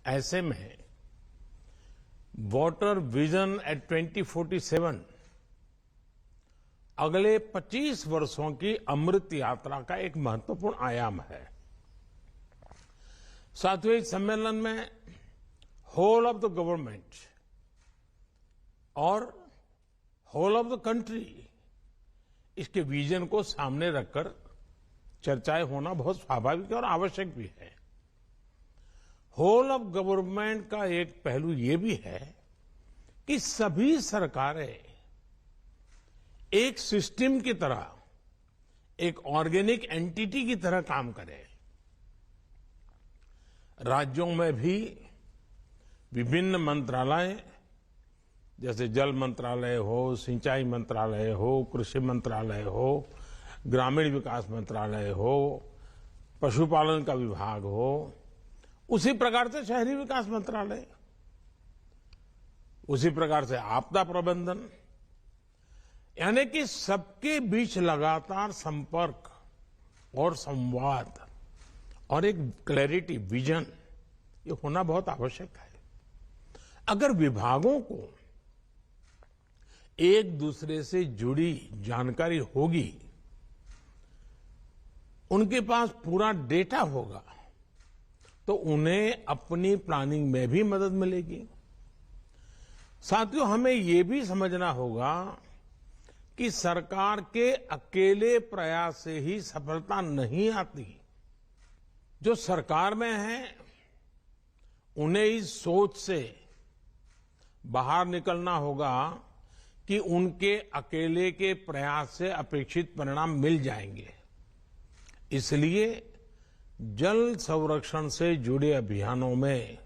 ऐसे में water vision eight 2047 अगले 25 वर्षों की अमृत यात्रा का एक महत्वपूर्ण आयाम है। साथियों, इस सम्मेलन में होल ऑफ द गवर्नमेंट और होल ऑफ द कंट्री इसके विजन को सामने रखकर चर्चाएं होना बहुत स्वाभाविक और आवश्यक भी है। होल ऑफ गवर्नमेंट का एक पहलू ये भी है कि सभी सरकारें एक सिस्टम की तरह, एक ऑर्गेनिक एंटिटी की तरह काम करें। राज्यों में भी विभिन्न मंत्रालय, जैसे जल मंत्रालय हो, सिंचाई मंत्रालय हो, कृषि मंत्रालय हो, ग्रामीण विकास मंत्रालय हो, पशुपालन का विभाग हो, उसी प्रकार से शहरी विकास मंत्रालय, उसी प्रकार से आपदा प्रबंधन, यानी कि सबके बीच लगातार संपर्क और संवाद और एक क्लैरिटी, विजन, ये होना बहुत आवश्यक है। अगर विभागों को एक दूसरे से जुड़ी जानकारी होगी, उनके पास पूरा डेटा होगा, तो उन्हें अपनी प्लानिंग में भी मदद मिलेगी। साथियों, हमें ये भी समझना होगा कि सरकार के अकेले प्रयास से ही सफलता नहीं आती। जो सरकार में है, उन्हें इस सोच से बाहर निकलना होगा कि उनके अकेले के प्रयास से अपेक्षित परिणाम मिल जाएंगे। इसलिए जल संरक्षण से जुड़े अभियानों में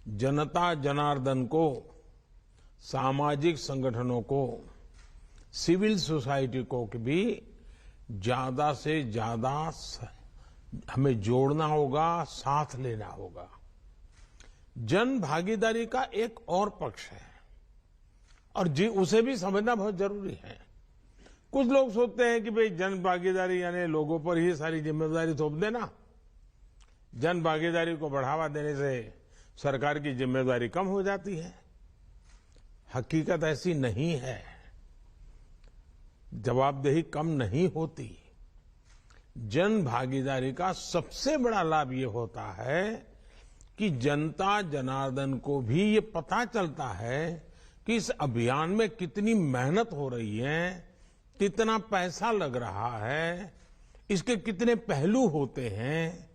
जनता जनार्दन को, सामाजिक संगठनों को, सिविल सोसाइटी को भी ज्यादा से ज्यादा हमें जोड़ना होगा, साथ लेना होगा। जन भागीदारी का एक और पक्ष है और उसे भी समझना बहुत जरूरी है। कुछ लोग सोचते हैं कि भाई जन भागीदारी यानी लोगों पर ही सारी जिम्मेदारी थोप देना। जन भागीदारी को बढ़ावा देने से सरकार की जिम्मेदारी कम हो जाती है। हकीकत ऐसी नहीं है। जवाबदेही कम नहीं होती। जन भागीदारी का सबसे बड़ा लाभ ये होता है कि जनता जनार्दन को भी ये पता चलता है कि इस अभियान में कितनी मेहनत हो रही है, कितना पैसा लग रहा है, इसके कितने पहलू होते हैं।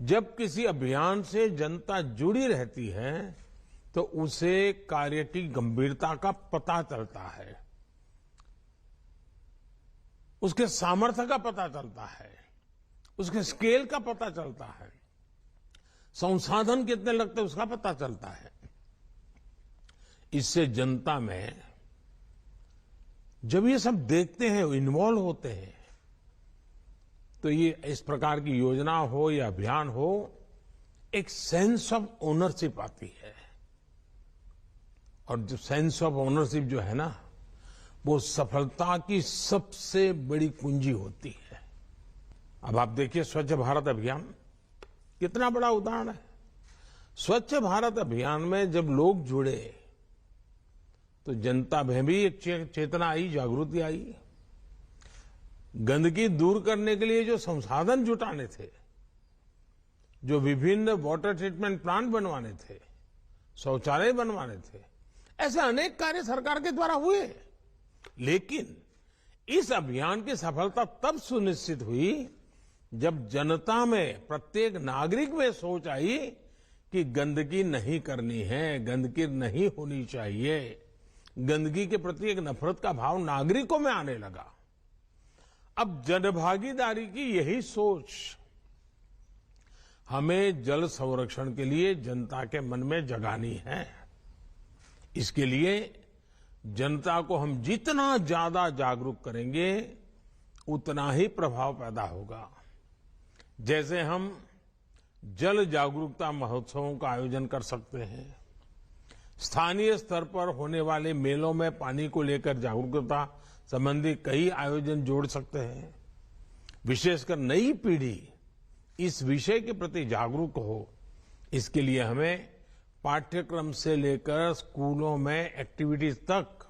जब किसी अभियान से जनता जुड़ी रहती है तो उसे कार्य की गंभीरता का पता चलता है, उसके सामर्थ्य का पता चलता है, उसके स्केल का पता चलता है, संसाधन कितने लगते हैं उसका पता चलता है। इससे जनता में जब ये सब देखते हैं, इन्वॉल्व होते हैं, तो ये इस प्रकार की योजना हो या अभियान हो, एक सेंस ऑफ ओनरशिप आती है। और जो सेंस ऑफ ओनरशिप जो है ना, वो सफलता की सबसे बड़ी कुंजी होती है। अब आप देखिए, स्वच्छ भारत अभियान कितना बड़ा उदाहरण है। स्वच्छ भारत अभियान में जब लोग जुड़े तो जनता में भी एक चेतना आई, जागृति आई। गंदगी दूर करने के लिए जो संसाधन जुटाने थे, जो विभिन्न वाटर ट्रीटमेंट प्लांट बनवाने थे, शौचालय बनवाने थे, ऐसे अनेक कार्य सरकार के द्वारा हुए। लेकिन इस अभियान की सफलता तब सुनिश्चित हुई जब जनता में, प्रत्येक नागरिक में सोच आई कि गंदगी नहीं करनी है, गंदगी नहीं होनी चाहिए। गंदगी के प्रति एक नफरत का भाव नागरिकों में आने लगा। अब जनभागीदारी की यही सोच हमें जल संरक्षण के लिए जनता के मन में जगानी है। इसके लिए जनता को हम जितना ज्यादा जागरूक करेंगे, उतना ही प्रभाव पैदा होगा। जैसे हम जल जागरूकता महोत्सवों का आयोजन कर सकते हैं, स्थानीय स्तर पर होने वाले मेलों में पानी को लेकर जागरूकता संबंधी कई आयोजन जोड़ सकते हैं। विशेषकर नई पीढ़ी इस विषय के प्रति जागरूक हो, इसके लिए हमें पाठ्यक्रम से लेकर स्कूलों में एक्टिविटीज तक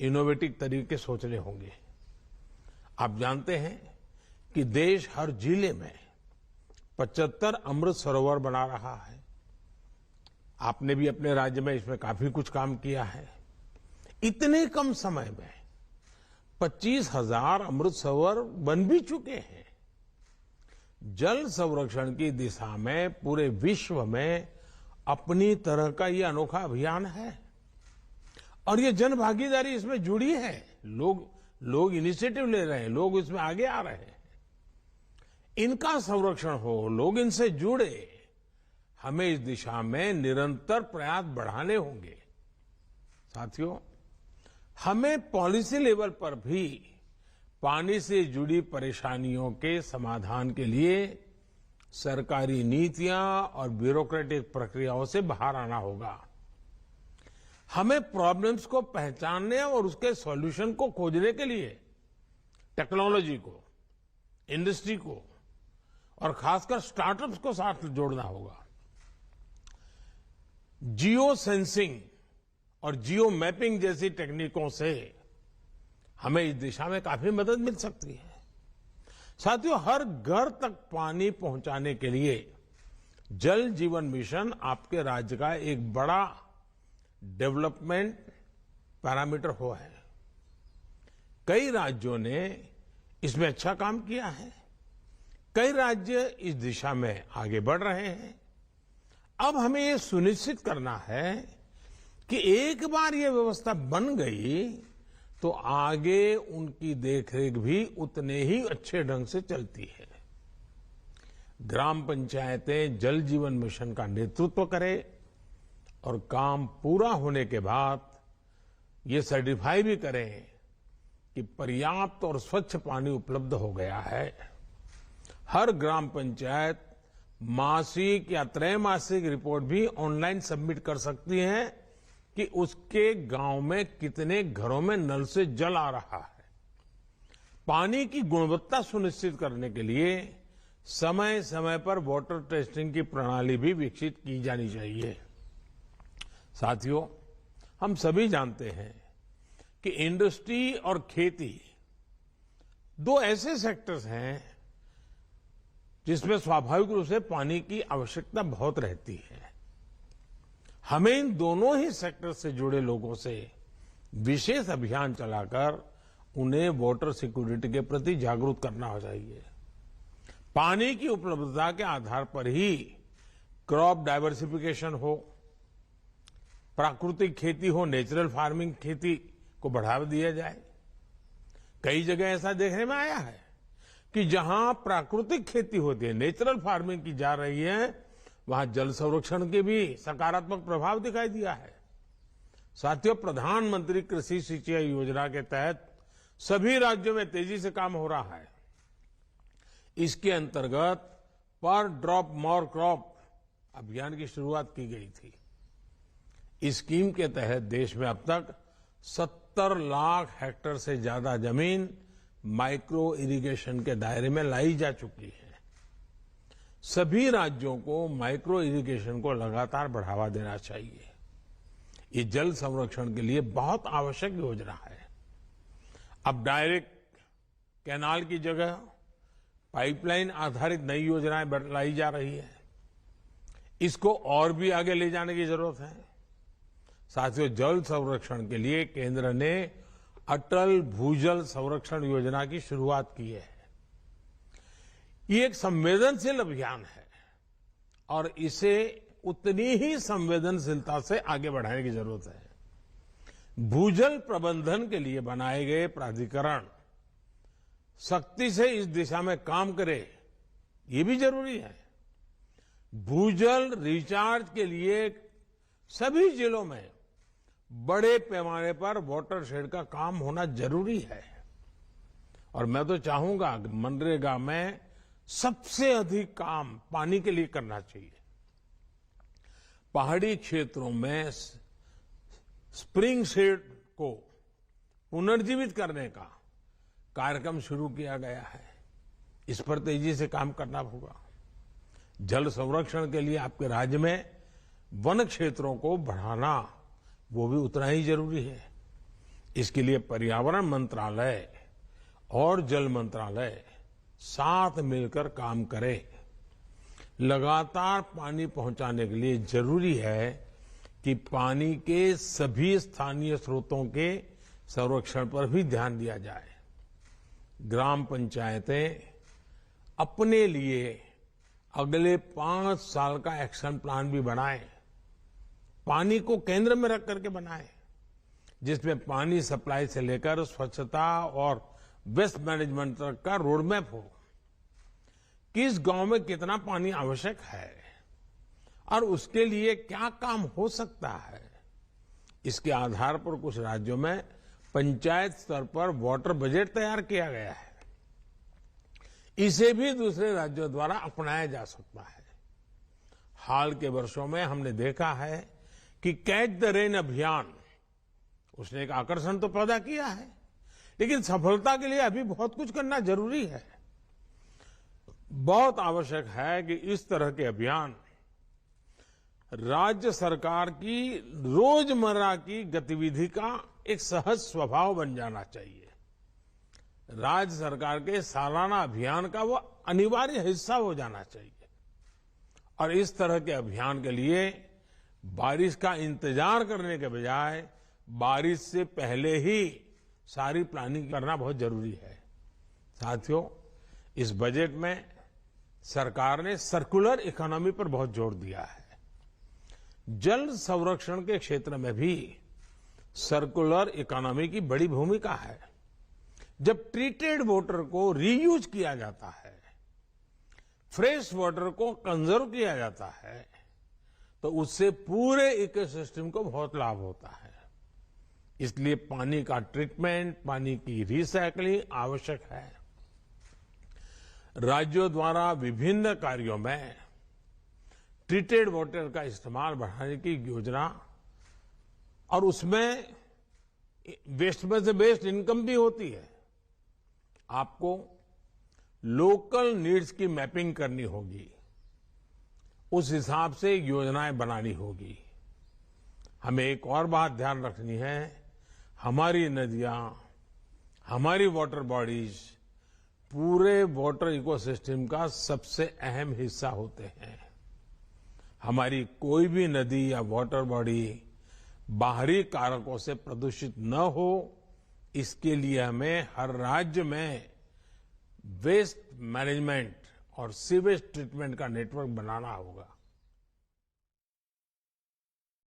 इनोवेटिव तरीके सोचने होंगे। आप जानते हैं कि देश हर जिले में 75 अमृत सरोवर बना रहा है। आपने भी अपने राज्य में इसमें काफी कुछ काम किया है। इतने कम समय में 25,000 अमृत सरोवर बन भी चुके हैं। जल संरक्षण की दिशा में पूरे विश्व में अपनी तरह का ये अनोखा अभियान है और ये जन भागीदारी इसमें जुड़ी है। लोग इनिशिएटिव ले रहे हैं, लोग इसमें आगे आ रहे हैं। इनका संरक्षण हो, लोग इनसे जुड़े, हमें इस दिशा में निरंतर प्रयास बढ़ाने होंगे। साथियों, हमें पॉलिसी लेवल पर भी पानी से जुड़ी परेशानियों के समाधान के लिए सरकारी नीतियां और ब्यूरोक्रेटिक प्रक्रियाओं से बाहर आना होगा। हमें प्रॉब्लम्स को पहचानने और उसके सॉल्यूशन को खोजने के लिए टेक्नोलॉजी को, इंडस्ट्री को और खासकर स्टार्टअप्स को साथ जोड़ना होगा। जियो सेंसिंग और जियो मैपिंग जैसी टेक्निकों से हमें इस दिशा में काफी मदद मिल सकती है। साथियों, हर घर तक पानी पहुंचाने के लिए जल जीवन मिशन आपके राज्य का एक बड़ा डेवलपमेंट पैरामीटर हो है। कई राज्यों ने इसमें अच्छा काम किया है। कई राज्य इस दिशा में आगे बढ़ रहे हैं। अब हमें ये सुनिश्चित करना है कि एक बार ये व्यवस्था बन गई तो आगे उनकी देखरेख भी उतने ही अच्छे ढंग से चलती है। ग्राम पंचायतें जल जीवन मिशन का नेतृत्व करें और काम पूरा होने के बाद ये सर्टिफाई भी करें कि पर्याप्त और स्वच्छ पानी उपलब्ध हो गया है। हर ग्राम पंचायत मासिक या त्रैमासिक रिपोर्ट भी ऑनलाइन सबमिट कर सकती है कि उसके गांव में कितने घरों में नल से जल आ रहा है। पानी की गुणवत्ता सुनिश्चित करने के लिए समय समय पर वाटर टेस्टिंग की प्रणाली भी विकसित की जानी चाहिए। साथियों, हम सभी जानते हैं कि इंडस्ट्री और खेती दो ऐसे सेक्टर्स हैं जिसमें स्वाभाविक रूप से पानी की आवश्यकता बहुत रहती है। हमें इन दोनों ही सेक्टर से जुड़े लोगों से विशेष अभियान चलाकर उन्हें वाटर सिक्योरिटी के प्रति जागरूक करना चाहिए। पानी की उपलब्धता के आधार पर ही क्रॉप डाइवर्सिफिकेशन हो, प्राकृतिक खेती हो, नेचुरल फार्मिंग खेती को बढ़ावा दिया जाए। कई जगह ऐसा देखने में आया है कि जहां प्राकृतिक खेती होती है, नेचुरल फार्मिंग की जा रही है, वहां जल संरक्षण के भी सकारात्मक प्रभाव दिखाई दिया है। साथियों, प्रधानमंत्री कृषि सिंचाई योजना के तहत सभी राज्यों में तेजी से काम हो रहा है। इसके अंतर्गत पर ड्रॉप मोर क्रॉप अभियान की शुरुआत की गई थी। इस स्कीम के तहत देश में अब तक 70 लाख हेक्टेयर से ज्यादा जमीन माइक्रो इरिगेशन के दायरे में लाई जा चुकी है। सभी राज्यों को माइक्रो इरिगेशन को लगातार बढ़ावा देना चाहिए। ये जल संरक्षण के लिए बहुत आवश्यक योजना है। अब डायरेक्ट कैनाल की जगह पाइपलाइन आधारित नई योजनाएं लाई जा रही है। इसको और भी आगे ले जाने की जरूरत है। साथियों, जल संरक्षण के लिए केंद्र ने अटल भूजल संरक्षण योजना की शुरुआत की है। ये एक संवेदनशील अभियान है और इसे उतनी ही संवेदनशीलता से आगे बढ़ाने की जरूरत है। भूजल प्रबंधन के लिए बनाए गए प्राधिकरण सख्ती से इस दिशा में काम करे, ये भी जरूरी है। भूजल रिचार्ज के लिए सभी जिलों में बड़े पैमाने पर वाटर शेड का काम होना जरूरी है। और मैं तो चाहूंगा कि मनरेगा में सबसे अधिक काम पानी के लिए करना चाहिए। पहाड़ी क्षेत्रों में स्प्रिंग शेड को पुनर्जीवित करने का कार्यक्रम शुरू किया गया है। इस पर तेजी से काम करना होगा। जल संरक्षण के लिए आपके राज्य में वन क्षेत्रों को बढ़ाना वो भी उतना ही जरूरी है। इसके लिए पर्यावरण मंत्रालय और जल मंत्रालय साथ मिलकर काम करें। लगातार पानी पहुंचाने के लिए जरूरी है कि पानी के सभी स्थानीय स्रोतों के संरक्षण पर भी ध्यान दिया जाए। ग्राम पंचायतें अपने लिए अगले 5 साल का एक्शन प्लान भी बनाएं। पानी को केंद्र में रख करके बनाएं, जिसमें पानी सप्लाई से लेकर स्वच्छता और वेस्ट मैनेजमेंट तक का रोड मैप हो। किस गांव में कितना पानी आवश्यक है और उसके लिए क्या काम हो सकता है, इसके आधार पर कुछ राज्यों में पंचायत स्तर पर वाटर बजट तैयार किया गया है। इसे भी दूसरे राज्यों द्वारा अपनाया जा सकता है। हाल के वर्षों में हमने देखा है कि कैच द रेन अभियान उसने एक आकर्षण तो पैदा किया है, लेकिन सफलता के लिए अभी बहुत कुछ करना जरूरी है। बहुत आवश्यक है कि इस तरह के अभियान राज्य सरकार की रोजमर्रा की गतिविधि का एक सहज स्वभाव बन जाना चाहिए। राज्य सरकार के सालाना अभियान का वो अनिवार्य हिस्सा हो जाना चाहिए। और इस तरह के अभियान के लिए बारिश का इंतजार करने के बजाय बारिश से पहले ही सारी प्लानिंग करना बहुत जरूरी है। साथियों, इस बजट में सरकार ने सर्कुलर इकोनॉमी पर बहुत जोर दिया है। जल संरक्षण के क्षेत्र में भी सर्कुलर इकोनॉमी की बड़ी भूमिका है। जब ट्रीटेड वाटर को रीयूज किया जाता है, फ्रेश वाटर को कंजर्व किया जाता है, तो उससे पूरे इकोसिस्टम को बहुत लाभ होता है। इसलिए पानी का ट्रीटमेंट, पानी की रिसाइकलिंग आवश्यक है। राज्यों द्वारा विभिन्न कार्यों में ट्रीटेड वाटर का इस्तेमाल बढ़ाने की योजना और उसमें वेस्ट में से बेस्ट इनकम भी होती है। आपको लोकल नीड्स की मैपिंग करनी होगी, उस हिसाब से योजनाएं बनानी होगी। हमें एक और बात ध्यान रखनी है, हमारी नदियां, हमारी वाटर बॉडीज पूरे वाटर इकोसिस्टम का सबसे अहम हिस्सा होते हैं। हमारी कोई भी नदी या वाटर बॉडी बाहरी कारकों से प्रदूषित न हो, इसके लिए हमें हर राज्य में वेस्ट मैनेजमेंट और सीवेज ट्रीटमेंट का नेटवर्क बनाना होगा।